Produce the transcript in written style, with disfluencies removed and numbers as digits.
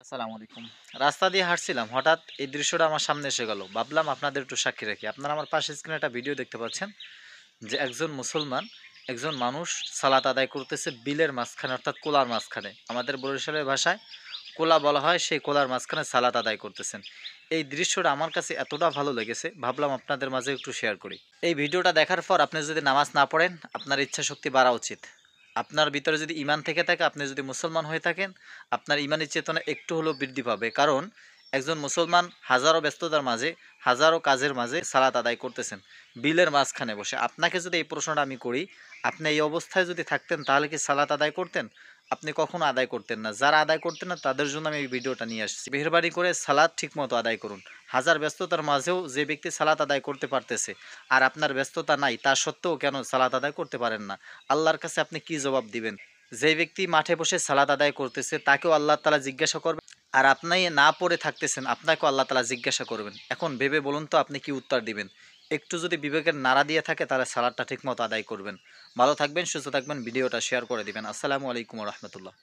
আসসালামু আলাইকুম। রাস্তা দিয়ে হাঁটছিলাম। হঠাৎ এই দৃশ্যটা আমার সামনে এসে গেল। ভাবলাম আপনাদের একটু সাক্ষী রাখি। আপনারা আমার পাশের স্ক্রিনে একটা ভিডিও দেখতে পাচ্ছেন যে একজন মুসলমান, একজন মানুষ সালাত আদায় করতেছে বিলের মাঝখানে অর্থাৎ কোলার মাঝখানে। আমাদের বরিশালের ভাষায় কোলা বলা হয়, সেই কোলার মাঝখানে সালাত আদায় করতেছেন। এই দৃশ্যটা আমার কাছে এতটা ভালো লেগেছে, ভাবলাম আপনাদের মাঝে একটু শেয়ার করি। এই ভিডিওটা দেখার পর আপনি যদি নামাজ না পড়েন, আপনার ইচ্ছা শক্তি বাড়া উচিত। আপনার ভিতরে যদি ঈমান থেকে থাকে, আপনি যদি মুসলমান হয়ে থাকেন, আপনার ঈমানি চেতনা একটু হলেও বৃদ্ধি পাবে। কারণ একজন মুসলমান হাজারো ব্যস্ততার মাঝে, হাজারো কাজের মাঝে সালাত আদায় করতেছেন বিলের মাঝখানে বসে। আপনাকে যদি এই প্রশ্নটা আমি করি, আপনি এই অবস্থায় যদি থাকতেন তাহলে কি সালাত আদায় করতেন? আপনি কখনো আদায় করতেন না। যারা আদায় করতেন না তাদের জন্য আমি এই ভিডিওটা নিয়ে আসছি। মেহেরবানি করে সালাত ঠিকমতো আদায় করুন। হাজার ব্যস্ততার মাঝেও যে ব্যক্তি সালাত আদায় করতে পারতেছে, আর আপনার ব্যস্ততা নাই, তা সত্ত্বেও কেন সালাত আদায় করতে পারেন না? আল্লাহর কাছে আপনি কি জবাব দিবেন? যে ব্যক্তি মাঠে বসে সালাত আদায় করতেছে তাকেও আল্লাহ তাআলা জিজ্ঞাসা করবেন, আর আপনি না পড়ে থাকতেছেন আপনাকেও আল্লাহ তাআলা জিজ্ঞাসা করবেন। এখন ভেবে বলুন তো আপনি কি উত্তর দিবেন? একটু যদি বিবেকের নাড়া দিয়ে থাকে তাহলে সালাতটা ঠিকমতো আদায় করবেন। ভালো থাকবেন, সুস্থ থাকবেন, ভিডিওটা শেয়ার করে দিবেন। আসসালামু আলাইকুম ওয়া রাহমাতুল্লাহ।